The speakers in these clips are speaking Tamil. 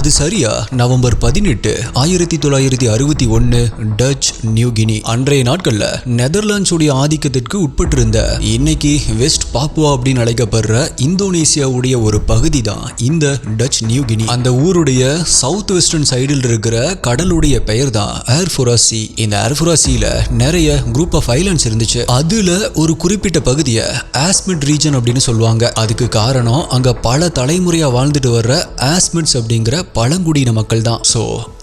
அது சரியா நவம்பர் 18, 1961 டச் நியூ கினி. அன்றைய நாட்கள்ல நெதர்லாண்ட்ஸுடைய ஆதிக்கத்திற்கு உட்பட்டிருந்த இன்னைக்கு வெஸ்ட் பாப்புவா அப்படின்னு அழைக்கப்படுற இந்தோனேசியாவுடைய ஒரு பகுதி தான் இந்த டச் நியூ கினி. அந்த ஊருடைய சவுத் வெஸ்டர்ன் சைடில் இருக்கிற கடலுடைய பெயர் தான் ஏர்ஃபோரா சி. இந்த ஏர்ஃபோரா சீல நிறைய குரூப் ஆஃப் ஐலண்ட்ஸ் இருந்துச்சு. அதுல ஒரு குறிப்பிட்ட பகுதியை ஆஸ்மிட் ரீஜன் அப்படின்னு சொல்லுவாங்க. அதுக்கு காரணம் அங்க பல தலைமுறையா வாழ்ந்துட்டு வர்ற ஆஸ்மிட்ஸ் அப்படிங்கிற பழங்குடியின மக்கள் தான். சோ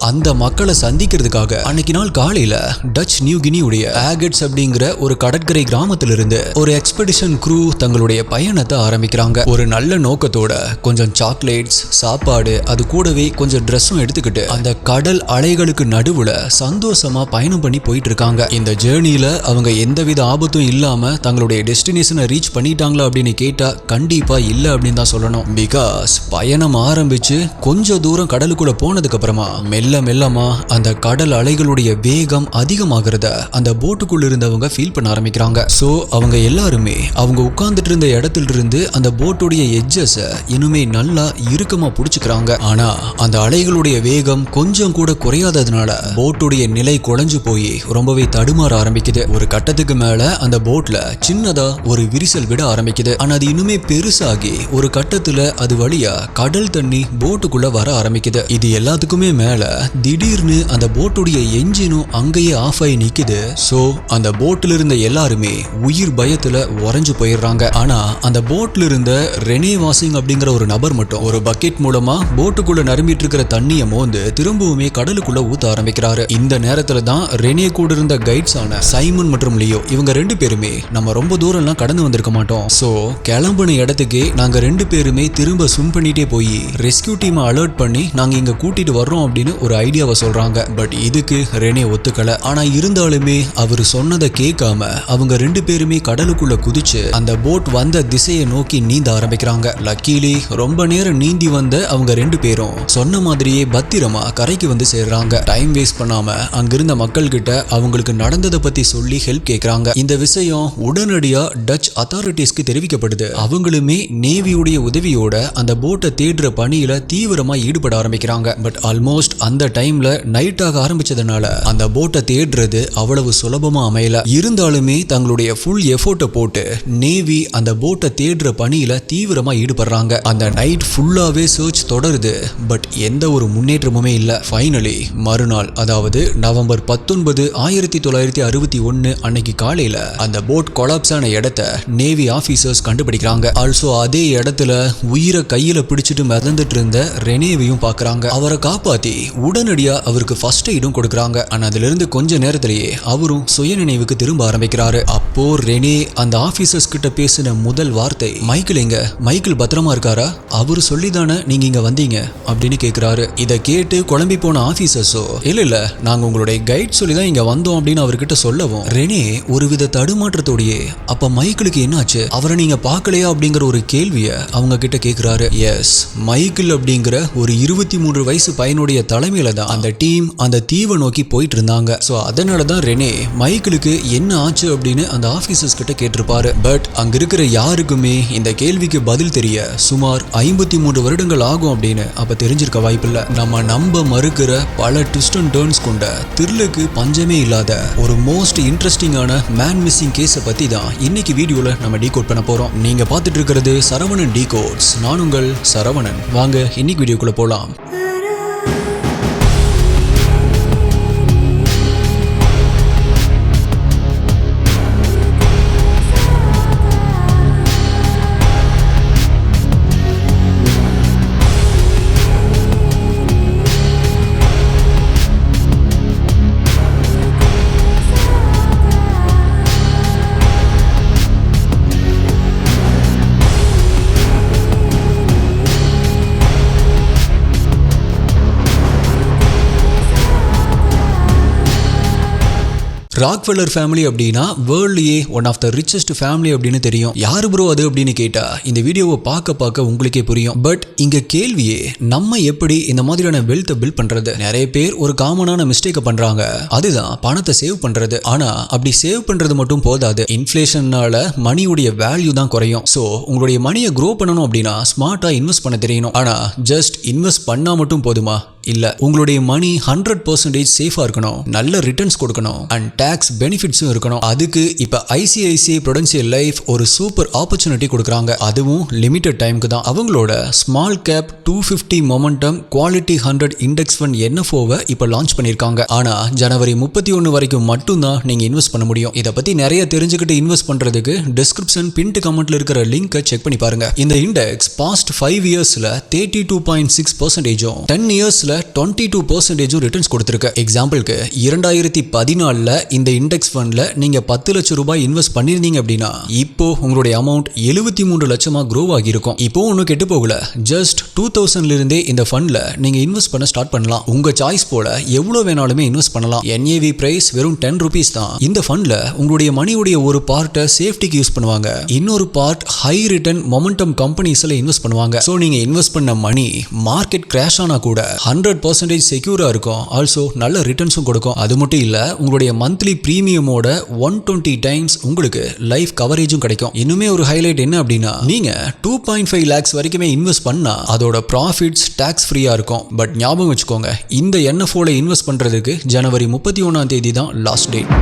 அந்த மக்களை சந்திக்கிறதுக்காக அன்னைக்கு நாள் காலையில டச் நியூ கினியுடைய ஆகட்ஸ் அப்படிங்கிற ஒரு கடற்கரை கிராமத்திலிருந்து ஒரு எக்ஸ்பெடிஷன் க்ரூ தங்களுடைய பயணத்தை ஆரம்பிக்கிறாங்க. ஒரு நல்ல நோக்கத்தோட கொஞ்சம் சாக்லேட்ஸ், சாப்பாடு, அது கூடவே கொஞ்சம் ட்ரெஸ்ஸும் எடுத்துக்கிட்டு அந்த கடல் அலைகளுக்கு நடுவுல சந்தோஷமா பயணம் பண்ணி போயிட்டு இருக்காங்க. இந்த ஜேர்னியில அவங்க எந்தவித ஆபத்தும் இல்லாம தங்களுடைய டெஸ்டினேஷனை ரீச் பண்ணிட்டாங்களா அப்படின்னு கேட்டா கண்டிப்பா இல்ல அப்படின்னு தான் சொல்லணும். பிகாஸ் பயணம் ஆரம்பிச்சு கொஞ்சம் தூரம் கடலுக்குள்ள போனதுக்கு அப்புறமா மெல்லமா அந்த கடல் அலைகளுடைய வேகம் அதிகமாகிறத அந்த போட்டுக்குள்ள இருந்தவங்க ஃபீல் பண்ண ஆரம்பிக்கிறாங்க. சோ அவங்க எல்லாருமே அவங்க உட்கார்ந்துட்டு இருந்த இடத்துல இருந்து அந்த போட்டுடைய எட்ஜஸ் இன்னுமே நல்லா இறுக்கமா புடிச்சுக்கிறாங்க. ஆனா அந்த அலைகளுடைய வேகம் கொஞ்சம் கூட குறையாததுனால போட்டுடைய நிலை குலைஞ்சு போய் ரொம்பவே தடுமாற ஆரம்பிக்குது. ஒரு கட்டத்துக்கு மேல அந்த போட்ல சின்னதா ஒரு விரிசல் விட ஆரம்பிக்குது. ஆனா அது இன்னுமே பெருசாகி ஒரு கட்டத்துல அது வழியா கடல் தண்ணி போட்டுக்குள்ள வர ஆரம்பிக்குது. இது எல்லாத்துக்குமே மேல திடீர்னு அந்த போட்டுடைய என்ஜினும் அங்கேயே ஆஃப் ஆகி நிக்குது. சோ அந்த போட்ல இருந்த எல்லாருமே உயிர் பயத்துல உறைஞ்சு போயிடுறாங்க. ஆனா அந்த போட்ல இருந்த ரெனே வாசிங் அப்படிங்கிற ஒரு நபர் மட்டும் ஒரு பக்கெட் மூலமா போட்டுக்குள்ள நிரம்பிட்டு இருக்கிற தண்ணியை மோந்து திரும்பவுமே கடலுக்குள்ள ஊத்த ஆரம்பிக்கிறாரு. இந்த நேரத்துல தான் ரெனே கூட இருந்த கைட்ஸ் ஆன சைமன் மற்றும் லியோ இவங்க ரெண்டு பேருமே நம்ம ரொம்ப தூரம்லாம் கடந்து வந்திருக்க மாட்டோம். சோ கிளம்புன இடத்துக்கே நாங்க ரெண்டு பேருமே திரும்ப ஸ்விம் பண்ணிட்டே போய் ரெஸ்கியூ டீமை அலர்ட் பண்ணி நாங்க இங்க கூட்டிட்டு வர்றோம் அப்படின்னு ஒரு ஐடியாவை சொல்றாங்க. பட் இதுக்கு ரெனே ஒத்துக்கல. ஆனா இருந்தாலுமே அவர் சொன்னதை கேட்காம அவங்க ரெண்டு பேருமே கடலுக்குள்ள குதிச்சு அந்த போட் வந்த திசையை நோக்கி நீந்த ஆரம்பிக்கிறாங்க. லக்கீலி ரொம்ப நேரம் நீந்தி வந்த அவங்க ரெண்டு பேரும் சொன்ன மாதிரியே பத்திரமா கரைக்கு வந்து சேர்றாங்க. டைம் வேஸ்ட் பண்ணாம அங்கிருந்த மக்கள் கிட்ட அவங்களுக்கு நடந்ததை பத்தி சொல்லி ஹெல்ப் கேட்கறாங்க. இந்த விஷயம் உடனடியா டச் அத்தாரிட்டிஸ்க்கு தெரிவிக்கப்படுது. அவங்களுமே நேவியுடைய உதவியோட அந்த போட்டை தேடுற பணியில தீவிரமா ஈடுபட ஆரம்பிக்கிறாங்க. பட் ஆல்மோஸ்ட் அந்த டைம்ல நைட் ஆக ஆரம்பிச்சதுனால அந்த போட்டை தேடுறது அவ்வளவு சுலபமா அமையல. இருந்தாலுமே தங்களுடைய ஃபுல் எஃபோர்ட்டை போட்டு நேவி அந்த போட்டை தேடுற பணியில தீவிரமா ஈடுபடுறாங்க. அந்த நைட் ஃபுல்லாவே சர்ச் தொடருது. பட் எந்த ஒரு முன்னேற்றமுமே இல்ல. ஃபைனலி மறுநாள், அதாவது நவம்பர் 19, 1961 அன்னைக்கு காலையில அந்த போட் கொலாப்ஸ் ஆன இடத்தை நேவி ஆபீசர்ஸ் கண்டுபிடிக்கிறாங்க. ஆல்சோ அதே இடத்துல உயிரை கையில பிடிச்சிட்டு மிதந்துட்டு இருந்த ரெனேவையும் பாக்குறாங்க. அவரை காப்பாத்தி உடனடியா அவருக்கு ஃபர்ஸ்ட் எய்டும் கொடுக்கறாங்க. ஆனா அதுல இருந்து கொஞ்ச நேரத்திலேயே அவரும் சுய நினைவுக்கு திரும்ப ஆரம்பிக்கிறாரு. அப்போ ரெனே அந்த ஆபீசர்ஸ் கிட்ட பேசின முதல் வார்த்தை, மைக்கேல் எங்க? மைக்கேல் பத்திரமா இருக்காரா? அவரு சொல்லிதானே நீங்க இங்க வந்தீங்க அப்படின்னு கேக்குறாரு. இதை கேட்டு குழம்பி போன ஆபீசர்ஸோ இல்ல நாங்க உங்களுடைய கைட் சொல்லிதான் இங்க வந்தோம் அப்படின்னு அவர்கிட்ட சொல்லவும் ரெனே ஒருவித தடுமாற்றத்தோடையே அப்ப மைக்கேலுக்கு என்னாச்சு, அவரை நீங்க பார்க்கலையா அப்படிங்கிற ஒரு கேள்விய அவங்க கிட்ட கேக்குறாரு. எஸ், மைக்கேல் அப்படிங்கிற ஒரு 23 வயசு பையனுடைய தலைமையில தான் அந்த டீம் அந்த தீவை நோக்கி போயிட்டு இருந்தாங்க. சோ அதனாலதான் ரெனே மைக்கேலுக்கு என்ன ஆச்சு அப்படின்னு அந்த ஆபீசர்ஸ் கிட்ட கேட்டிருப்பாரு. பட் அங்க இருக்கிற யாருக்குமே இந்த கேள்விக்கு பதில் தெரிய சுமார் 53 வருடங்கள் ஆகும் அப்படின்னு அப்ப தெரிஞ்சிருக்க வாய்ப்பில்லை. நம்ம நம்ப மறுக்கிற பல ட்விஸ்ட் அண்ட் டர்ன்ஸ் கொண்ட த்ரில்லுக்கு பஞ்சமே இல்லாத ஒரு மோஸ்ட் இன்ட்ரெஸ்டிங்கான மேன் மிஸ்ஸிங் கேஸை பத்தி தான் இன்னைக்கு வீடியோல நம்ம டீகோட் பண்ண போறோம். நீங்க பார்த்துட்டு இருக்கிறது சரவணன் டீகோட்ஸ். நான் உங்கள் சரவணன். வாங்க இன்னைக்கு வீடியோக்குள்ள போலாம். ராக்ஃபெல்லர் ஃபேமிலி அப்படின்னா வேர்ல்ட்லயே one of the richest family அப்படின்னு தெரியும். யாரு ப்ரோ அது அப்படின்னு கேட்டா இந்த வீடியோவை பார்க்க உங்களுக்கே புரியும். பட் இங்க கேள்வியே நம்ம எப்படி இந்த மாதிரியான வெல்த்தை பில்ட் பண்றது? நிறைய பேர் ஒரு காமனான மிஸ்டேக் பண்றாங்க, அதுதான் பணத்தை சேவ் பண்றது. ஆனா அப்படி சேவ் பண்றது மட்டும் போதாது, இன்ஃப்ளேஷன்னால மணியுடைய வேல்யூ தான் குறையும். சோ உங்களுடைய மணியை க்ரோ பண்ணணும் அப்படின்னா ஸ்மார்ட்டா இன்வெஸ்ட் பண்ண தெரியணும். ஆனா ஜஸ்ட் இன்வெஸ்ட் பண்ணா மட்டும் போதுமா? இல்ல, உங்களுடைய மணி 100% சேஃபா இருக்கணும், நல்ல ரிட்டர்ன்ஸ் கொடுக்கணும் அண்ட் டாக்ஸ் பெனிஃபிட்ஸும் இருக்கணும். அதுக்கு இப்ப ஐசிஐசிஐ ப்ரூடென்ஷியல் லைஃப் ஒரு சூப்பர் ஆப்பர்ச்சுனிட்டி கொடுக்குறாங்க, அதுவும் லிமிடெட் டைமுக்கு தான். அவங்களோட small cap 250 momentum quality 100 index fund NFOவை இப்ப லான்ச் பண்ணிருக்காங்க. ஆனா ஜனவரி 31 வரைக்கும் மட்டும் தான் நீங்க இன்வெஸ்ட் பண்ண முடியும். இதை பத்தி நிறைய தெரிஞ்சுக்கிட்டு இன்வெஸ்ட் பண்றதுக்கு டிஸ்கிரிப்ஷன் பின்ட் கமெண்ட்ல இருக்கிற லிங்கை செக் பண்ணி பாருங்க. இந்த இண்டெக்ஸ் பாஸ்ட் 5 இயர்ஸ்ல 32.6%, 10 இயர்ஸ்ல 22% ரிட்டர்ன்ஸ் கொடுத்திருக்கு. எக்ஸாம்பிளுக்கு 2014ல இந்த இண்டெக்ஸ் ஃபண்ட்ல நீங்க 10 லட்சம் ரூபாய் இன்வெஸ்ட் பண்ணிருந்தீங்க அப்படின்னா இப்போ உங்களுடைய அமௌண்ட் 73 லட்சமா க்ரோ ஆகி இருக்கும். இப்போ ஒன்னும் கெட்டு போகல, ஜஸ்ட் 2000ல இருந்தே இந்த ஃபண்ட்ல நீங்க இன்வெஸ்ட் பண்ண ஸ்டார்ட் பண்ணலாம். உங்க சாய்ஸ் போல எவ்வளவு வேணாலுமே இன்வெஸ்ட் பண்ணலாம். NAV பிரைஸ் வெறும் 10 ரூபீஸ் தான். இந்த ஃபண்ட்ல உங்களுடைய மணியுடைய ஒரு பார்ட்டை சேஃப்டிக்கு யூஸ் பண்ணுவாங்க, இன்னொரு பார்ட் ஹை ரிட்டர்ன் மொமெண்டம் கம்பெனிஸ்ல இன்வெஸ்ட் பண்ணுவாங்க. சோ நீங்க இன்வெஸ்ட் பண்ண மணி மார்க்கெட் கிராஷ் ஆனா கூட 100% செக்யூரா இருக்கும், ஆல்சோ நல்ல ரிட்டர்ன்ஸும் கொடுக்கும். அது மட்டும் இல்ல, உங்களுடைய மந்த்லி பிரீமியமோட 120 டைம்ஸ் உங்களுக்கு லைஃப் கவரேஜும் கிடைக்கும். இன்னுமே ஒரு ஹைலைட் என்ன அப்படின்னா, நீங்க 2.5 lakhs வரைக்குமே இன்வெஸ்ட் பண்ணா அதோட ப்ராஃபிட்ஸ் டாக்ஸ் ஃப்ரீயா இருக்கும். பட் ஞாபகம் வச்சுக்கோங்க, இந்த NFOல இன்வெஸ்ட் பண்றதுக்கு ஜனவரி 31ஆம் தேதி தான் லாஸ்ட் டேட்.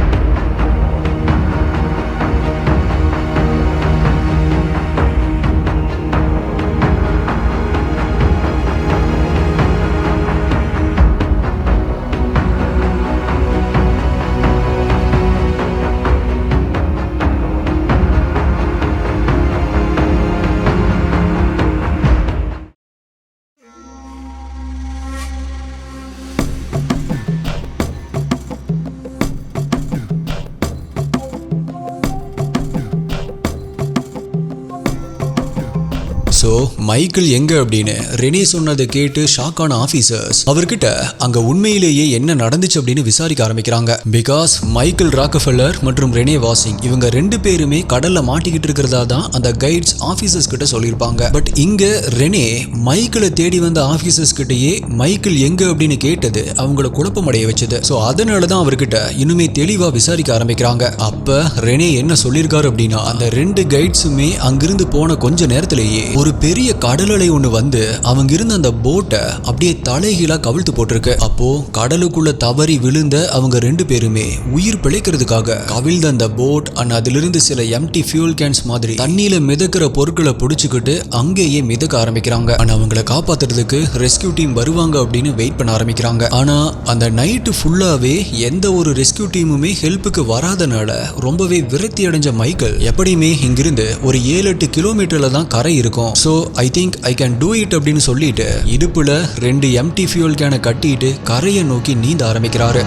ஸோ மைக்கேல் எங்க அப்படின்னு ரெனே சொன்னதை கேட்டு ஷாக்கான ஆஃபீஸர்ஸ் அவர்கிட்ட அங்க உண்மையிலேயே என்ன நடந்துச்சு அப்படின்னு விசாரிக்க ஆரம்பிக்கிறாங்க. பிகாஸ் மைக்கேல் ராக்கஃபெல்லர் மற்றும் ரெனே வாசிங் இவங்க 2 பேருமே கடல்ல மாட்டிக்கிட்டு இருக்கிறதா தான் அந்த கைட்ஸ் ஆஃபீஸர்ஸ் கிட்ட சொல்லியிருப்பாங்க. பட் இங்க ரெனே மைக்கேலை தேடி வந்த ஆஃபீஸர்ஸ் கிட்டயே மைக்கேல் எங்க அப்படின்னு கேட்டது அவங்கள குழப்பமடைய வச்சது. ஸோ அதனால தான் அவர்கிட்ட இன்னுமே தெளிவா விசாரிக்க ஆரம்பிக்கிறாங்க. அப்ப ரெனே என்ன சொல்லியிருக்காரு அப்படின்னா, அந்த 2 கைட்ஸுமே அங்கிருந்து போன கொஞ்ச நேரத்திலேயே ஒரு பெரிய கடலலை ஒண்ணு வந்து அவங்க இருந்த அந்த போட்டை அப்படியே தலைகீழா கவிழ்த்து போட்டிருக்கு. அப்போ கடலுக்குள்ள தவறி விழுந்த அவங்க 2 பேருமே உயிர் பிழைக்கிறதுக்காக கவிழ்ந்த அந்த போட் அண்ட் அதிலிருந்து சில எம்டி ஃபியூல் கேன்ஸ் மாதிரி தண்ணியில மிதக்கிற பொருட்களை பிடிச்சுக்கிட்டு அங்கேயே மிதக்க ஆரம்பிக்கிறாங்க. ஆனா அவங்களை காப்பாத்துறதுக்கு ரெஸ்கியூ டீம் வருவாங்க அப்படின்னு வெயிட் பண்ண ஆரம்பிக்கிறாங்க. ஆனா அந்த நைட்டு ஃபுல்லாவே எந்த ஒரு ரெஸ்கியூ டீமுமே ஹெல்ப்புக்கு வராதனால ரொம்பவே விரக்தி அடைஞ்ச மைக்கேல் எப்படியுமே இங்கிருந்து ஒரு 7-8 கிலோமீட்டர்ல தான் கரை இருக்கும். So I think I can do it அப்படின்னு சொல்லிட்டு இடுப்புல 2 எம்டி ஃபியூல் கேனை கட்டிட்டு கரையை நோக்கி நீந்த ஆரம்பிக்கிறாரு.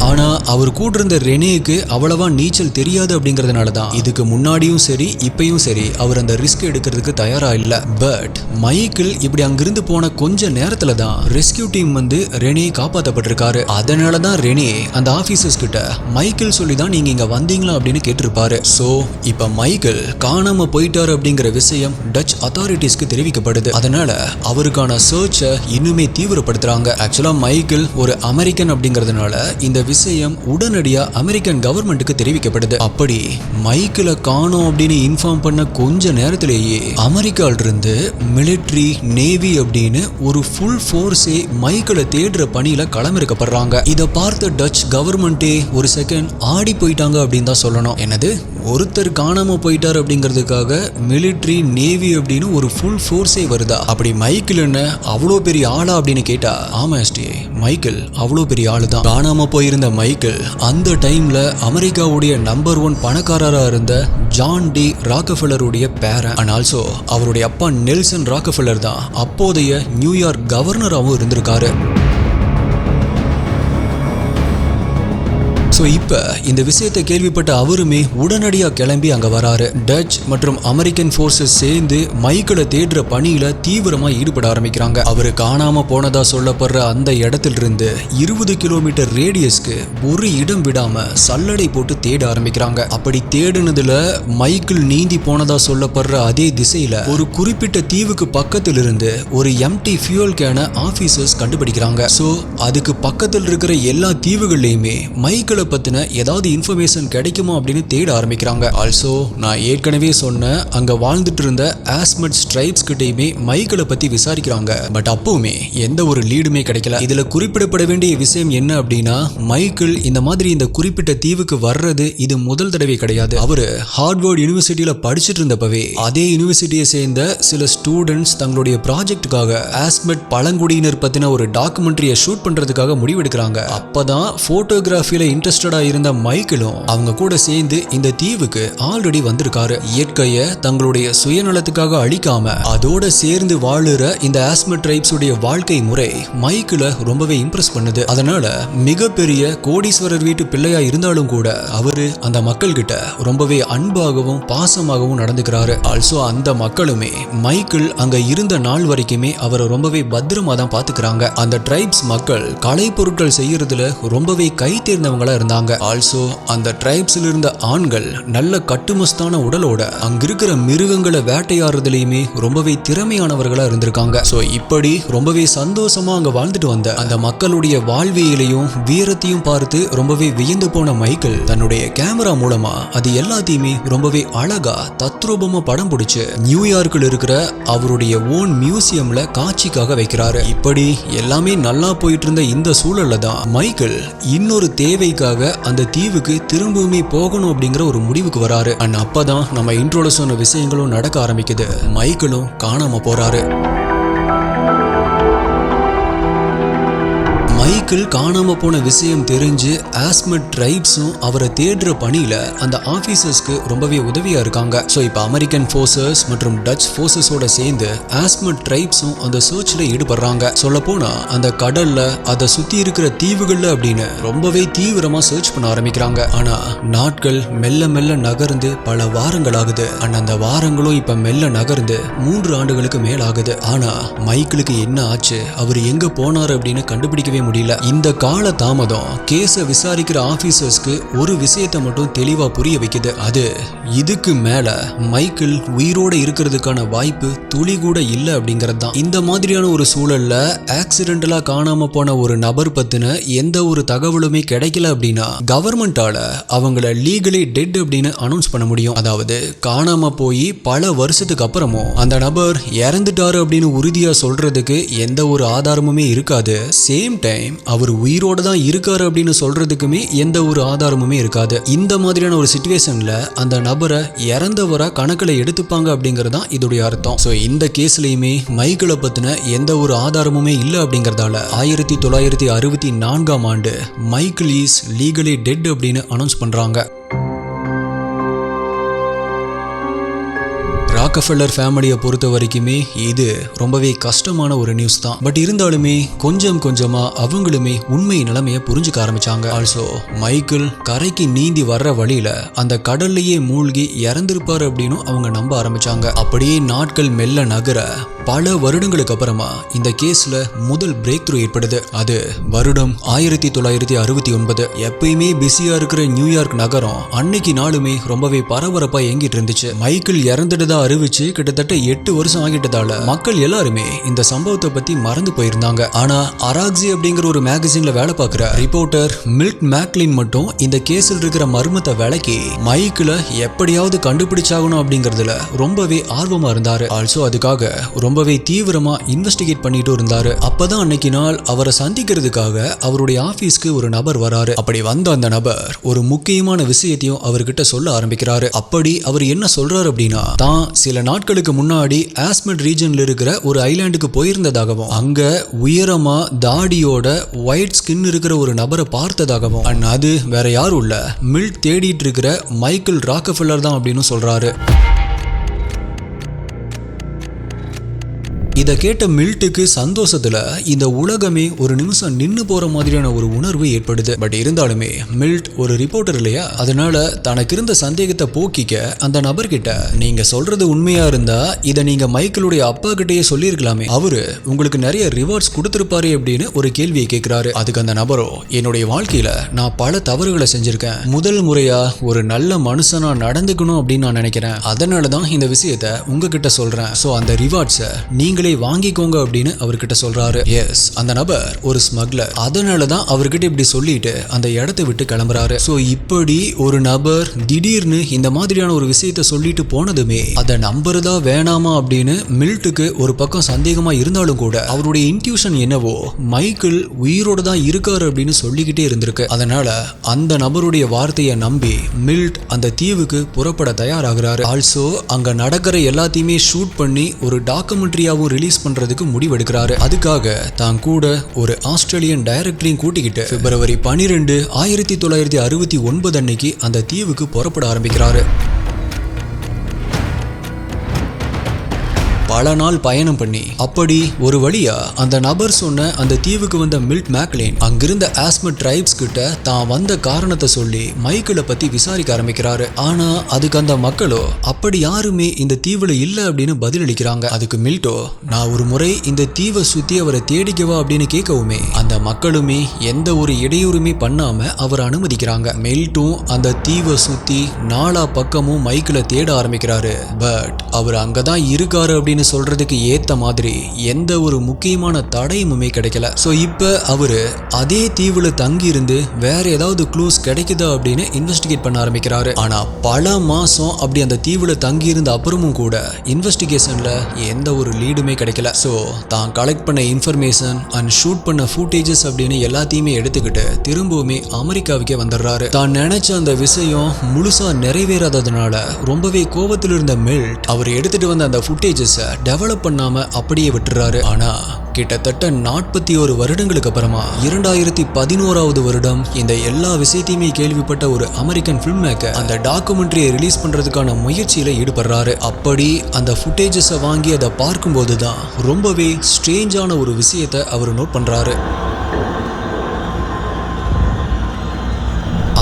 ஆனா அவர் கூட இருந்த ரெனேக்கு அவ்வளவா நீச்சல் தெரியாது அப்படிங்கறதுனால தான் இதுக்கு முன்னாடியும் சரி இப்பயும் சரி அவர் அந்த ரிஸ்க் எடுக்கிறதுக்கு தயாரா இல்ல. பட் மைக்கேல் இப்படி அங்கிருந்து போன கொஞ்ச நேரத்துல தான் ரெஸ்கியூ டீம் வந்து ரெனே காப்பாற்றப்பட்டிருக்காரு. அதனால தான் ரெனே அந்த ஆபீசர்ஸ் கிட்ட மைக்கேல் சொல்லி தான் நீங்க இங்க வந்தீங்களா அப்படின்னு கேட்டிருப்பாரு. சோ இப்ப மைக்கேல் காணாம போயிட்டாரு அப்படிங்கிற விஷயம் டச் அத்தாரிட்டிஸ்க்கு தெரிவிக்கப்படுது. அதனால அவருக்கான சர்ச்சை இன்னுமே தீவிரப்படுத்துறாங்க. ஆக்சுவலா மைக்கேல் ஒரு அமெரிக்கன் அப்படிங்கறதுனால இந்த விஷயம் உடனடியா அமெரிக்கன் கவர்மெண்ட்டுக்கு தெரிவிக்கப்படுது. அப்படி மைக்கேலை காணோம் அப்படின்னு இன்ஃபார்ம் பண்ண கொஞ்ச நேரத்திலேயே அமெரிக்கால இருந்து மிலிட்டரி நேவி அப்படின்னு ஒரு ஃபுல் ஃபோர்ஸே மைக்கேலை தேடுற பணியில களமிறக்கப்படுறாங்க. இதை பார்த்த டச் கவர்மெண்டே ஒரு செகண்ட் ஆடி போயிட்டாங்க அப்படின்னு தான் சொல்லணும். என்னது, ஒருத்தர் காணாம போயிட்டார் அப்படிங்கிறதுக்காக மிலிட்டரி நேவி அப்படின்னு ஒரு ஃபுல் ஃபோர்ஸே வருதா? அப்படி மைக்கேல் என்ன அவ்வளோ பெரிய ஆளா அப்படின்னு கேட்டா, ஆமா எஸ்டி, மைக்கேல் அவ்வளோ பெரிய ஆளு தான். காணாம போயிருந்த மைக்கேல் அந்த டைம்ல அமெரிக்காவுடைய நம்பர் 1 பணக்காரரா இருந்த ஜான் டி ராக்கஃபெல்லருடைய பேரன் அண்ட் ஆல்சோ அவருடைய அப்பா நெல்சன் ராக்கஃபெல்லர் தான் அப்போதைய நியூயார்க் கவர்னராகவும் இருந்திருக்காரு. ஸோ இப்ப இந்த விஷயத்தை கேள்விப்பட்ட அவருமே உடனடியா கிளம்பி அங்க வராரு. டச் மற்றும் அமெரிக்கன் போர்சஸ் சேர்ந்து மைக்கேலை தேடுற பணியில தீவிரமா ஈடுபட ஆரம்பிக்கிறாங்க. அவரு காணாம போனதா சொல்லப்படுற அந்த இடத்துல இருந்து 20 கிலோமீட்டர் ரேடியஸ்க்கு ஒரு இடம் விடாம சல்லடை போட்டு தேட ஆரம்பிக்கிறாங்க. அப்படி தேடுனதுல மைக்கேல் நீந்தி போனதா சொல்லப்படுற அதே திசையில ஒரு குறிப்பிட்ட தீவுக்கு பக்கத்தில் இருந்து ஒரு எம்டி ஃபியூல் கேன ஆபீசர்ஸ் கண்டுபிடிக்கிறாங்க. சோ அதுக்கு பக்கத்தில் இருக்கிற எல்லா தீவுகள்லயுமே மைக்கேலை பத்தின ஏதாவது இன்ஃபர்மேஷன் கிடைக்குமா அப்படின்னு தேட ஆரம்பிக்கிறாங்க. ஆல்சோ நான் ஏற்கனவே சொன்ன அங்க வாழ்ந்துட்டு இருந்த ஆஸ்மெட் ட்ரைப்ஸ் கிட்டயுமே மைக்கேலை பத்தி விசாரிக்கிறாங்க. பட் அப்பவுமே எந்த ஒரு லீடுமே கிடைக்கல. இதுல குறிப்பிடப்பட வேண்டிய விஷயம் என்ன அப்படின்னா, மைக்கேல் இந்த மாதிரி இந்த குறிப்பிட்ட தீவுக்கு வர்றது இது முதல் தடவை கிடையாது. அவரு ஹார்வர்ட் யூனிவர்சிட்டியில படிச்சுட்டு இருந்தப்பவே அதே யூனிவர்சிட்டியை சேர்ந்த சில ஸ்டூடெண்ட்ஸ் தங்களுடைய ப்ராஜெக்டுக்காக ஆஸ்மெட் பழங்குடியினர் பத்தின ஒரு டாக்குமெண்ட்ரியை ஷூட் பண்றதுக்காக முடிவெடுக்கிறாங்க. அப்பதான் போட்டோகிராஃபில இன்ட்ரெஸ்டடா இருந்த மைக்கேலும் அவங்க கூட சேர்ந்து இந்த தீவுக்கு ஆல்ரெடி வந்திருக்காரு. இயற்கையை தங்களுடைய சுயநலத்துக்காக அழிக்காம அதோட சேர்ந்து வாழுற இந்த ஆஸ்மெட் ட்ரைப்ஸ் உடைய வாழ்க்கை முறை மைக்கேலை ரொம்பவே இம்ப்ரெஸ் பண்ணுது. அதனால மிகப்பெரிய கோடீஸ்வரர் வீட்டு பிள்ளையா இருந்தாலும் கூட அவரு அந்த மக்கள் கிட்ட ரொம்பவே அன்பாகவும் பாசமாகவும் நடந்துக்கிறாரு. ஆல்சோ அந்த மக்களுமே மைக்கேல் அங்க இருந்த நாள் வரைக்குமே அவரை ரொம்பவே பத்திரமா தான் பாத்துக்கிறாங்க. அந்த ட்ரைப்ஸ் மக்கள் கலை பொருட்கள் செய்யறதுல ரொம்பவே கை தேர்ந்தவங்களா இருந்தாங்க. ஆல்சோ அந்த ட்ரைப்ஸ்ல இருந்த ஆண்கள் நல்ல கட்டுமஸ்தான உடலோட அங்க இருக்கிற மிருகங்களை வேட்டையாடுறதுலயுமே ரொம்பவே திறமையானவர்களா இருந்திருக்காங்க. சோ இப்படி ரொம்பவே சந்தோஷமா அங்க வாழ்ந்துட்டு வந்த அந்த மக்களுடைய வாழ்வியலையும் வீரத்தையும் பார்த்து ரொம்பவே வியந்து போன மைக்கேல் தன்னுடைய கேமரா மூலமா அது எல்லாத்தையுமே ரொம்பவே அழகா தத்ரூபமா படம் பிடிச்சு நியூயார்க்ல இருக்கிற அவருடைய ஓன் மியூசியம்ல காட்சிக்காக வைக்கிறாரு. இப்படி எல்லாமே நல்லா போயிட்டு இருந்த இந்த சூழல்ல தான் மைக்கேல் இன்னொரு தேவைக்காக அந்த தீவுக்கு திரும்பவுமே போகணும் அப்படிங்கிற ஒரு முடிவுக்கு வராரு. அண்ட் அப்பதான் நம்ம இன்ட்ரோல சொன்ன விஷயங்களும் நடக்க ஆரம்பிக்குது. மைக்கேலும் காணாம போறாரு. மைக்கேல் காணாம போன விஷயம் தெரிஞ்சு ஆஸ்மெட் ட்ரைப்ஸும் அவரை தேடுற பணியில அந்த ஆபீசர்ஸ்க்கு ரொம்பவே உதவியா இருக்காங்க. சோ இப்ப அமெரிக்கன் போர்சஸ் மற்றும் டச் போர்சஸோட சேர்ந்து ஆஸ்மெட் ட்ரைப்ஸும் அந்த சர்ச்ல ஈடுபடுறாங்க. சொல்ல போனா அந்த கடல்ல அதை சுத்தி இருக்கிற தீவுகள்ல அப்படின்னு ரொம்பவே தீவிரமா சர்ச் பண்ண ஆரம்பிக்கிறாங்க. ஆனா நாட்கள் மெல்ல மெல்ல நகர்ந்து பல வாரங்கள் ஆகுது. அந்த வாரங்களும் இப்ப மெல்ல நகர்ந்து 3 ஆண்டுகளுக்கு மேல் ஆகுது. ஆனா மைக்கேலுக்கு என்ன ஆச்சு, அவர் எங்க போனாரு அப்படின்னு கண்டுபிடிக்கவே முடியல. இந்த கால தாமதம் கேஸை விசாரிக்கிற ஆபீசர்ஸ்க்கு ஒரு விஷயத்தை மட்டும் தெளிவா புரிய வைக்குது. அது இதுக்கு மேல மைக்கேல் உயிரோட இருக்கிறதுக்கான வாய்ப்பு துளி கூட இல்ல அப்படிங்கிறது தான். இந்த மாதிரியான ஒரு சூழல்ல ஆக்சிடென்டலா காணாம போன ஒரு நபர் பத்தின எந்த ஒரு தகவலுமே கிடைக்கல அப்படின்னா கவர்மெண்டால அவங்கள லீகலி டெட் அப்படின்னு அனௌன்ஸ் பண்ண முடியும். அதாவது காணாம போய் பல வருஷத்துக்கு அப்புறமும் அந்த நபர் இறந்துட்டாரு அப்படின்னு உறுதியா சொல்றதுக்கு எந்த ஒரு ஆதாரமுமே இருக்காது. சேம் டைம் அவர் உயிரோட தான் இருக்காரு அப்படின்னு சொல்றதுக்குமே எந்த ஒரு ஆதாரமுமே இருக்காது. இந்த மாதிரியான ஒரு சிச்சுவேஷன்ல அந்த நபரை இறந்தவரா கணக்குல எடுத்துப்பாங்க அப்படிங்கறதுதான் இதோடைய அர்த்தம். சோ இந்த கேஸ்லயுமே மைக்கேலை பத்தின எந்த ஒரு ஆதாரமுமே இல்ல அப்படிங்கறதால 1964ஆம் ஆண்டு மைக்கேல் இஸ் லீகலி டெட் அப்படின்னு அனௌன்ஸ் பண்றாங்க. ராக்கஃபெல்லர் ஃபேமிலியை பொறுத்த வரைக்குமே இது ரொம்பவே கஷ்டமான ஒரு நியூஸ் தான். பட் இருந்தாலுமே கொஞ்சம் கொஞ்சமா அவங்களுமே உண்மை நிலைமையை புரிஞ்சுக்க ஆரம்பிச்சாங்க. ஆல்சோ மைக்கேல் கரைக்கு நீந்தி வர்ற வழியில அந்த கடல்லையே மூழ்கி இறந்திருப்பாரு அப்படின்னு அவங்க நம்ப ஆரம்பிச்சாங்க. அப்படியே நாட்கள் மெல்ல நகர பல வருடங்களுக்கு அப்புறமா இந்த கேஸ்ல முதல் பிரேக் த்ரூ ஏற்படுது. அது வருடம் 1969. எப்பயுமே பிஸியா இருக்கிற நியூயார்க் நகரம் அன்னைக்கு நாளுமே ரொம்பவே பரபரப்பா இயங்கிட்டு இருந்துச்சு. மைக்கேல் இறந்துட்டதா அறிவிச்சு கிட்டத்தட்ட 8 வருஷம் ஆகிட்டதால மக்கள் எல்லாருமே இந்த சம்பவத்தை பத்தி மறந்து போயிருந்தாங்க. ஆனா அராக்ஸி அப்படிங்கிற ஒரு மேகசின்ல வேலை பார்க்கிற ரிப்போர்ட்டர் மில்ட் மேக்லின் மட்டும் இந்த கேஸில் இருக்கிற மர்மத்தை விளக்கி மைக்கேலை எப்படியாவது கண்டுபிடிச்சாகணும் அப்படிங்கறதுல ரொம்பவே ஆர்வமா இருந்தாரு. ஆல்சோ அதுக்காக ரொம்பவே தீவிரமா இன்வெஸ்டிகேட் பண்ணிட்டு இருந்தாரு. அப்பதான் அன்னைக்கு நாள் அவரை சந்திக்கிறதுக்காக அவருடைய ஆபீஸ்க்கு ஒரு நபர் வராரு. அப்படி வந்த அந்த நபர் ஒரு முக்கியமான விஷயத்தையும் அவர்கிட்ட சொல்ல ஆரம்பிக்கிறாரு. அப்படி அவர் என்ன சொல்றாரு அப்படின்னா, தான் சில நாட்களுக்கு முன்னாடி ஆஸ்மெட் ரீஜன்ல இருக்கிற ஒரு ஐலாண்டுக்கு போயிருந்ததாகவும் அங்க உயரமா தாடியோட ஒயிட் ஸ்கின் இருக்கிற ஒரு நபரை பார்த்ததாகவும் அண்ட் அது வேற யாரும் இல்ல மில்ட் தேடிட்டு இருக்கிற மைக்கேல் ராக்கஃபெல்லர் தான் அப்படின்னு சொல்றாரு. இத கேட்ட மில்ட்டுக்கு சந்தோஷத்துல இந்த உலகமே ஒரு நிமிஷம் நின்னு போற மாதிரியான ஒரு உணர்வு ஏற்படுது. பட் இருந்தாலுமே மில்ட் ஒரு ரிப்போர்ட்டர் இல்லையா, அதனால தனக்கு இருந்த சந்தேகத்தை போக்கிக்க அந்த நபர்கிட்ட, நீங்க சொல்றது உண்மையா இருந்தா இத நீங்க மைக்கேலுடைய அப்பா கிட்டயே சொல்லியிருக்கலாமே, அவரு உங்களுக்கு நிறைய ரிவார்ட்ஸ் கொடுத்திருப்பாரு அப்படின்னு ஒரு கேள்வியை கேட்கிறாரு. அதுக்கு அந்த நபரோ, என்னுடைய வாழ்க்கையில நான் பல தவறுகளை செஞ்சிருக்கேன், முதல் முறையா ஒரு நல்ல மனுஷனா நடந்துக்கணும் அப்படின்னு நான் நினைக்கிறேன், அதனாலதான் இந்த விஷயத்த உங்ககிட்ட சொல்றேன், சோ அந்த ரிவார்ட்ஸை நீங்களே வாங்கிக்கோங்க அப்படின்னு அவர்கிட்ட சொல்றாரு. எஸ், அந்த நபர் ஒரு ஸ்மக்லர், அதனாலதான் அவர்கிட்ட இப்படி சொல்லிட்டு அந்த இடத்தை விட்டு கிளம்புறாரு. சோ இப்படி ஒரு நபர் திடீர்னு இந்த மாதிரியான ஒரு விஷயத்த சொல்லிட்டு போனதுமே அதை நம்புறதா வேணாமா அப்படின்னு மில்ட்டுக்கு ஒரு பக்கம் சந்தேகமா இருந்தாலும் கூட அவருடைய இன்ட்யூஷன் என்னவோ மைக்கேல் உயிரோட தான் இருக்காரு அப்படின்னு சொல்லிக்கிட்டே இருந்திருக்கு. அதனால அந்த நபருடைய வார்த்தையை நம்பி மில்ட் அந்த தீவுக்கு புறப்பட தயாராகிறாரு. ஆல்சோ அங்க நடக்கிற எல்லாத்தையுமே ஷூட் பண்ணி ஒரு டாக்குமெண்ட்ரியாவும் ரிலீஸ் பண்றதுக்கு முடிவெடுக்கிறாரு. அதுக்காக தான் கூட ஒரு ஆஸ்திரேலியன் டைரக்டரையும் கூட்டிக்கிட்டு பிப்ரவரி 12, 1969 அன்னைக்கு அந்த தீவுக்கு புறப்பட ஆரம்பிக்கிறாரு. பல நாள் பயணம் பண்ணி அப்படி ஒரு வழியா அந்த நபர் சொன்ன அந்த தீவுக்கு வந்த மில்ட் மேக்லின் அங்கிருந்த ஆஸ்மட் ட்ரைப்ஸ் கிட்ட தான் வந்த காரணத்தை சொல்லி மைக்கேலை பத்தி விசாரிக்க ஆரம்பிக்கிறாரு. ஆனா அதுக்கு அந்த மக்களோ அப்படி யாருமே இந்த தீவுல இல்ல அப்படின்னு பதிலளிக்கிறாங்க. அதுக்கு மில்ட்டோ, நான் ஒரு முறை இந்த தீவை சுத்தி அவரை தேடிக்கவா அப்படின்னு கேட்கவுமே அந்த மக்களுமே எந்த ஒரு இடையூறுமே பண்ணாம அவரை அனுமதிக்கிறாங்க. மில்ட்டும் அந்த தீவை சுத்தி நாலா பக்கமும் மைக்கேலை தேட ஆரம்பிக்கிறாரு. பட் அவர் அங்கதான் இருக்காரு அப்படின்னு சொல்றதுக்கு ஏத்த மாதிரி எந்த ஒரு முக்கியமான தடயமுமே கிடைக்கல. சோ இப்ப அவரு அதே தீவுல தங்கி இருந்து வேற ஏதாவது க்ளூஸ் கிடைக்குதா அப்படின்னு இன்வெஸ்டிகேட் பண்ண ஆரம்பிக்கிறாரு. ஆனா பல மாசம் அப்படி அந்த தீவுல தங்கி இருந்த அப்புறமும் கூட இன்வெஸ்டிகேஷன்ல எந்த ஒரு லீடுமே கிடைக்கல. சோ தான் கலெக்ட் பண்ண இன்ஃபர்மேஷன் அண்ட் ஷூட் பண்ண ஃபுட்டேஜஸ் அப்படின்னு எல்லாத்தையுமே எடுத்துக்கிட்டு திரும்பவுமே அமெரிக்காவுக்கே வந்துடுறாரு. தான் நினைச்ச அந்த விஷயம் முழுசா நிறைவேறாததுனால ரொம்பவே கோபத்தில் இருந்த மில்ட் அவர் எடுத்துட்டு வந்த அந்த ஃபுட்டேஜஸ் டெவலப் பண்ணாம அப்படியே விட்டுறாரு. ஆனா கிட்டத்தட்ட 41 வருடங்களுக்கு அப்புறமா 2011ஆவது வருடம் இந்த எல்லா விஷயத்தையுமே கேள்விப்பட்ட ஒரு அமெரிக்கன் ஃபில்ம் மேக்கர் அந்த டாக்குமெண்ட்ரியை ரிலீஸ் பண்றதுக்கான முயற்சியில ஈடுபடுறாரு. அப்படி அந்த ஃபுட்டேஜஸை வாங்கி அதை பார்க்கும்போது தான் ரொம்பவே ஸ்ட்ரேஞ்சான ஒரு விஷயத்தை அவர் நோட் பண்றாரு.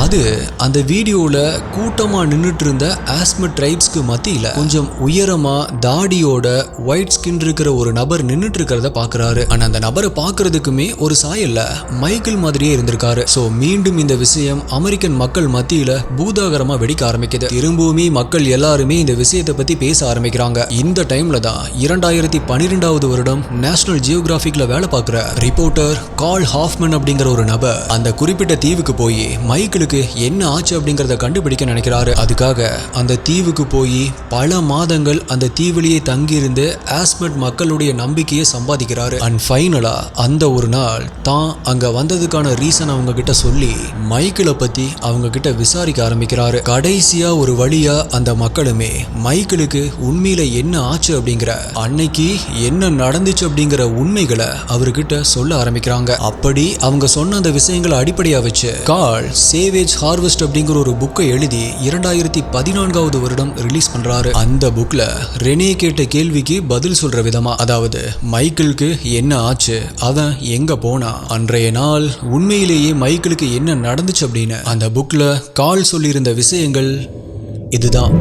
அது அந்த வீடியோல கூட்டமா நின்னுட்டு இருந்த ஆஸ்மட் ட்ரைப்ஸ்க்கு மத்தியில கொஞ்சம் உயரமா தாடியோட ஒயிட் ஸ்கின் இருக்கிற ஒரு நபர் நின்னுட்டு இருக்கிறத பாக்குறாரு. ஆனா அந்த நபரை பாக்குறதுக்குமே ஒரு சாயல்ல மைக்கேல் மாதிரியே இருந்திருக்காரு. சோ மீண்டும் இந்த விஷயம் அமெரிக்கன் மக்கள் மத்தியில பூதாகரமா வெடிக்க ஆரம்பிக்குது. திரும்பவுமே மக்கள் எல்லாருமே இந்த விஷயத்தை பத்தி பேச ஆரம்பிக்கிறாங்க. இந்த டைம்ல தான் 2012ஆவது வருடம் நேஷனல் ஜியோகிராபிக்ல வேலை பார்க்கிற ரிப்போர்ட்டர் கால் ஹாஃப்மன் அப்படிங்கிற ஒரு நபர் அந்த குறிப்பிட்ட தீவுக்கு போய் மைக்கேலுக்கு என்ன ஆச்சு அப்படிங்கறத கண்டுபிடிக்க நினைக்கிறாரு. அதுக்காக அந்த தீவுக்கு போய் பல மாதங்கள் அந்த தீவிலேயே தங்கியிருந்து ஆஸ்மட் மக்களுடைய நம்பிக்கையை சம்பாதிக்கிறாரு. அண்ட் ஃபைனலா அந்த ஒரு நாள் தான் அங்க வந்ததுக்கான ரீசன் அவங்க கிட்ட சொல்லி மைக்கேலை பத்தி அவங்க கிட்ட விசாரிக்க ஆரம்பிக்கிறாரு. கடைசியா ஒரு வழியா அந்த மக்களுமே மைக்கேலுக்கு உண்மையில என்ன ஆச்சு அப்படிங்கிற அன்னைக்கு என்ன நடந்துச்சு அப்படிங்கிற உண்மைகளை அவர்கிட்ட சொல்ல ஆரம்பிக்கிறாங்க. அப்படி அவங்க சொன்ன அந்த விஷயங்களை அடிப்படையா வச்சு கால் சேவேஜ் ஹார்வெஸ்ட் அப்படிங்கிற ஒரு புக்கை எழுதி 2014ஆவது வருடம் ரிலீஸ் பண்றாரு. அந்த புக்ல ரெனே கேட்ட கேள்விக்கு பதில் சொல்ற விதமா, அதாவது மைக்கேலுக்கு என்ன ஆச்சு, அவன் எங்க போனா, அன்றைய நாள் உண்மையிலேயே மைக்கேலுக்கு என்ன நடந்துச்சு அப்படின்னு அந்த புக்ல கால் சொல்லியிருந்த விஷயங்கள் இதுதான்.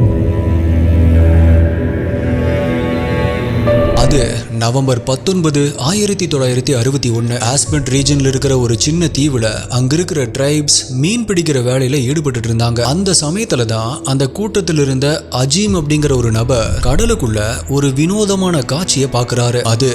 அது நவம்பர் 19, 1961 ஆஸ்மட் ரீஜன்ல இருக்கிற ஒரு சின்ன தீவுல அங்க இருக்கிற ட்ரைப்ஸ் மீன் பிடிக்கிற வேலையில ஈடுபட்டு இருந்தாங்க. அந்த சமயத்துல தான் அந்த கூட்டத்தில் இருந்த அஜீம் அப்படிங்கிற ஒரு நபர் கடலுக்குள்ள ஒரு வினோதமான காட்சியை பாக்குறாரு. அது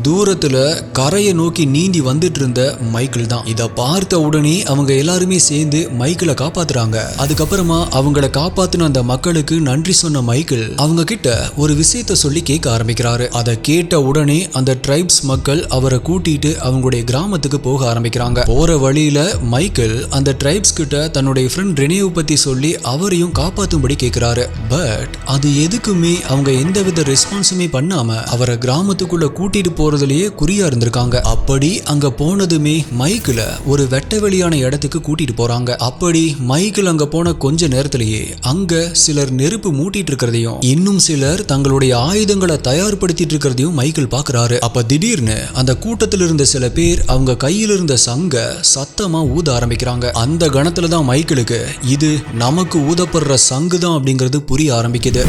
தூரத்துல கரையை நோக்கி நீந்தி வந்துட்டு இருந்த மைக்கேல் தான். இத பார்த்த உடனே அவங்க எல்லாருமே சேர்ந்து மைக்கேலை காப்பாத்துறாங்க. அதுக்கப்புறமா அவங்களை காப்பாத்தின அந்த மக்களுக்கு நன்றி சொன்ன மைக்கேல் அவங்க கிட்ட ஒரு விஷயத்த சொல்லி கேட்க ஆரம்பிக்கிறாரு. அதை கேட்ட உடனே அந்த ட்ரைப்ஸ் மக்கள் அவரை கூட்டிட்டு அவங்களுடைய கிராமத்துக்கு போக ஆரம்பிக்கிறாங்க. போற வழியில மைக்கேல் அந்த ட்ரைப்ஸ் கிட்ட தன்னுடைய ஃப்ரெண்ட் ரெனேவை பத்தி சொல்லி அவரையும் காப்பாத்தும்படி கேட்கிறாரு. பட் அது எதுக்குமே அவங்க எந்தவித ரெஸ்பான்ஸுமே பண்ணாம அவரை கிராமத்துக்குள்ள கூட்டிட்டு போறதுலயே குறியா இருந்திருக்காங்க. அப்படி அங்க போனதுமே மைக்கேல ஒரு வெட்ட வெளியான இடத்துக்கு கூட்டிட்டு போறாங்க. அப்படி மைக்கேல் அங்க போன கொஞ்ச நேரத்திலேயே அங்க சிலர் நெருப்பு மூட்டிட்டு இருக்கிறதையும் இன்னும் சிலர் தங்களுடைய ஆயுதங்களை தயார்படுத்திட்டு இருக்கிறதையும் மைக்கேல் மைக்கேல் பாக்குறாரு. அப்ப திடீர்னு அந்த கூட்டத்தில் இருந்த சில பேர் அவங்க கையில் இருந்த சங்க சத்தமா ஊத ஆரம்பிக்கிறாங்க. அந்த கணத்துல தான் மைக்கேலுக்கு இது நமக்கு ஊதப்படுற சங்கு தான் அப்படிங்கிறது புரிய ஆரம்பிக்குது.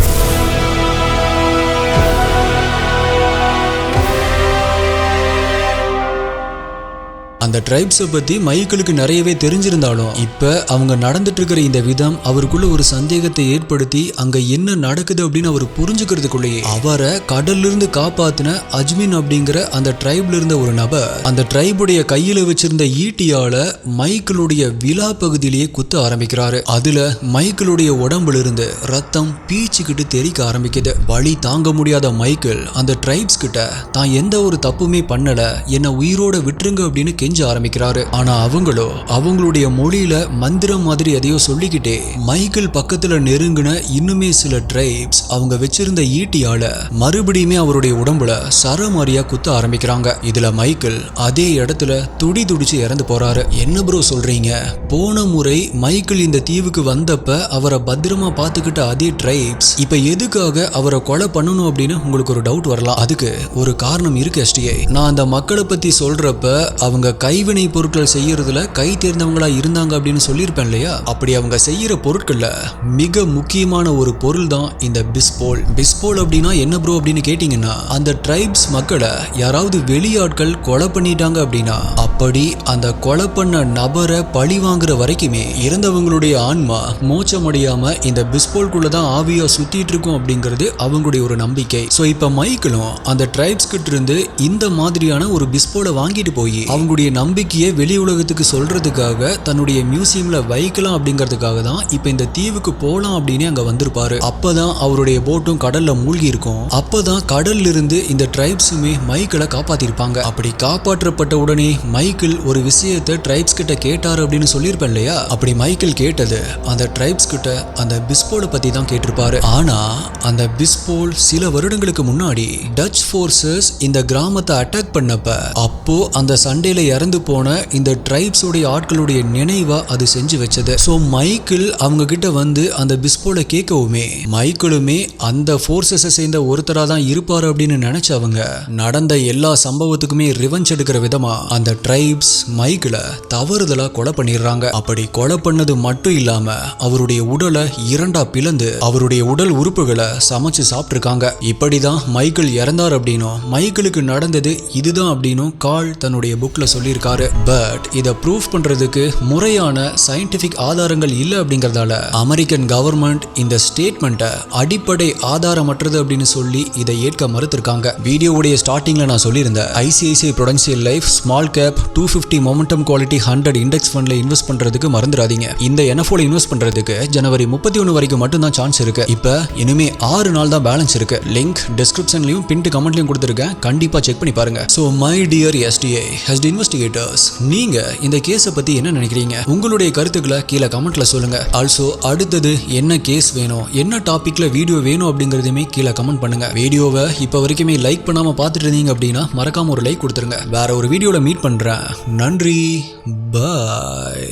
அந்த ட்ரைப்ஸை பத்தி மைக்கேலுக்கு நிறையவே தெரிஞ்சிருந்தாலும் இப்ப அவங்க நடந்துட்டு இருக்கிற இந்த விதம் அவருக்குள்ள ஒரு சந்தேகத்தை ஏற்படுத்தி அங்க என்ன நடக்குது அப்படின்னு அவர் புரிஞ்சுக்கிறதுக்குள்ளேயே அவரை கடல்ல இருந்து காப்பாத்தின அஜ்மின் அப்படிங்கிற அந்த ட்ரைப்ல இருந்த ஒரு நபர் அந்த ட்ரைபுடைய கையில வச்சிருந்த ஈட்டியால மைக்கேலுடைய விலா பகுதியிலேயே குத்த ஆரம்பிக்கிறாரு. அதுல மைக்கேலுடைய உடம்புல இருந்து ரத்தம் பீச்சுக்கிட்டு தெறிக்க ஆரம்பிக்குது. வலி தாங்க முடியாத மைக்கேல் அந்த ட்ரைப்ஸ் கிட்ட தான் எந்த ஒரு தப்புமே பண்ணல, என்ன உயிரோட விட்டுருங்க அப்படின்னு கெஞ்ச ஆரம்பிக்கிறாரு. ஆனா அவங்களோ அவங்களுடைய மொழியில மந்திரம் மாதிரி எதையோ சொல்லிக்கிட்டே மைக்கேல் பக்கத்துல நெருங்கின இன்னுமே சில ட்ரைப்ஸ் அவங்க வச்சிருந்த ஈட்டியால மறுபடியுமே அவருடைய உடம்புல சரமாரியா குத்த ஆரம்பிக்கிறாங்க. இதுல மைக்கேல் அதே இடத்துல துடிச்சு இறந்து போறாரு. என்ன ப்ரோ சொல்றீங்க? போன முறை மைக்கேல் இந்த தீவுக்கு வந்தப்ப அவரை பத்திரமா பாத்துக்கிட்ட அதே ட்ரைப்ஸ் இப்ப எதுக்காக அவரை கொலை பண்ணணும் அப்படின்னு உங்களுக்கு ஒரு டவுட் வரலாம். அதுக்கு ஒரு காரணம் இருக்கு எஸ்டிஏ. நான் அந்த மக்களை பத்தி சொல்றப்ப அவங்க கைவினை பொருட்கள் செய்யறதுல கை தேர்ந்தவங்களா இருந்தாங்க அப்படின்னு சொல்லியிருப்பேன் இல்லையா? அப்படி அவங்க செய்யற பொருட்கள்ல மிக முக்கியமான ஒரு பொருள் தான் இந்த பிஸ்போல். பிஸ்போல் அப்படின்னா என்ன ப்ரோ அப்படின்னு கேட்டீங்கன்னா, அந்த ட்ரைப்ஸ் மக்களை யாராவது வெளியாட்கள் கொலை பண்ணிட்டாங்க அப்படின்னா அப்படி அந்த கொலை பண்ண நபரை பழி வாங்குற வரைக்குமே இறந்தவங்களுடைய ஆன்மா மோட்சமடையாம இந்த பிஸ்போல்குள்ள தான் ஆவியா சுத்திட்டு இருக்கும் அப்படிங்கிறது அவங்களுடைய ஒரு நம்பிக்கை. சோ இப்ப மைக்கேலும் அந்த ட்ரைப்ஸ் கிட்ட இருந்து இந்த மாதிரியான ஒரு பிஸ்போலை வாங்கிட்டு போய் அவங்களுடைய நம்பிக்கையை வெளி உலகத்துக்கு சொல்றதுக்காக தன்னுடைய மியூசியம்ல வைக்கலாம் அப்படிங்கிறதுக்காக தான் இப்ப இந்த தீவுக்கு போலாம் அப்படின்னு அங்க வந்திருப்பாரு. அப்பதான் அவருடைய போட்டும் கடல்ல மூழ்கி இருக்கும். அப்பதான் கடல்ல இருந்து இந்த ட்ரைப்ஸுமே மைக்கேலை காப்பாத்திருப்பாங்க. அப்படி காப்பாற்றப்பட்ட உடனே மைக்கேல் ஒரு விஷயத்தை ட்ரைப்ஸ் கிட்ட கேட்டாரு அப்படின்னு சொல்லியிருப்பேன் இல்லையா? அப்படி மைக்கேல் கேட்டது அந்த ட்ரைப்ஸ் கிட்ட அந்த பிஸ்போலை பத்தி தான் கேட்டிருப்பாரு. ஆனா அந்த பிஸ்போல் சில வருடங்களுக்கு முன்னாடி டச் ஃபோர்சஸ் இந்த கிராமத்தை அட்டாக் பண்ணப்ப அப்போ அந்த சண்டையில இறந்து போன இந்த ட்ரைப்ஸ் உடைய ஆட்களுடைய நினைவா அது செஞ்சு வச்சது. சோ மைக்கேல் அவங்க கிட்ட வந்து அந்த பிஸ்போலை கேட்கவுமே மைக்கேலுமே அந்த ஃபோர்ஸஸை சேர்ந்த ஒருத்தரா தான் இருப்பாரு அப்படின்னு நினைச்சவங்க நடந்த எல்லா சம்பவத்துக்குமே ரிவெஞ்ச் எடுக்கிற விதமா அந்த ட்ரைப்ஸ் மைக்கேலை தவறுதலா கொலை பண்ணிடுறாங்க. அப்படி கொலை பண்ணது மட்டும் இல்லாம அவருடைய உடலை இரண்டா பிளந்து அவருடைய உடல் உறுப்புகளை சமைச்சு சாப்பிட்டுருக்காங்க. இப்படிதான் மைக்கேல் இறந்தார் அப்படின்னும் மைக்கேலுக்கு நடந்தது இதுதான் அப்படின்னும் கால் தன்னுடைய புக்ல சொல்லியிருக்காரு. பட் இதை ப்ரூவ் பண்றதுக்கு முறையான சயின்டிபிக் ஆதாரங்கள் இல்லை அப்படிங்கறதால அமெரிக்கன் கவர்மெண்ட் இந்த ஸ்டேட்மெண்ட்டை அடிப்படை ஆதாரமற்றது அப்படின்னு சொல்லி இதை ஏற்க மறுத்திருக்காங்க. வீடியோவுடைய ஸ்டார்டிங்ல நான் சொல்லியிருந்தேன் ICICI Prudential life small cap 250 momentum quality 100 index ஃபண்ட்ல இன்வெஸ்ட் பண்றதுக்கு மறந்துடாதீங்க. இந்த NFOல இன்வெஸ்ட் பண்றதுக்கு ஜனவரி 31 வரைக்கும் மட்டும் தான் சான்ஸ் இருக்கு. இப்ப இனிமே 6 நாள் தான் பேலன்ஸ் இருக்கு. லிங்க் டிஸ்கிரிப்ஷன்லயும் பின்ட் கமெண்ட்லயும் கொடுத்திருக்கேன். கண்டிப்பா செக் பண்ணி பாருங்க. So my dear SDA investigators, நீங்க இந்த கேஸை பத்தி என்ன நினைக்கிறீங்க? உங்களுடைய கருத்துக்களை கீழே கமெண்ட்ல சொல்லுங்க. ஆல்சோ அடுத்தது என்ன கேஸ் வேணும், என்ன டாபிக்ல வீடியோ வேணும் அப்படிங்கறதையுமே கீழே கமெண்ட் பண்ணுங்க. வீடியோவை இப்ப வரைக்குமே லைக் பண்ணாம பார்த்துட்டு இருந்தீங்க அப்படின்னா மறக்காம ஒரு லைக் கொடுத்துருங்க. வேற ஒரு வீடியோல மீட் பண்றேன். நன்றி, பாய்.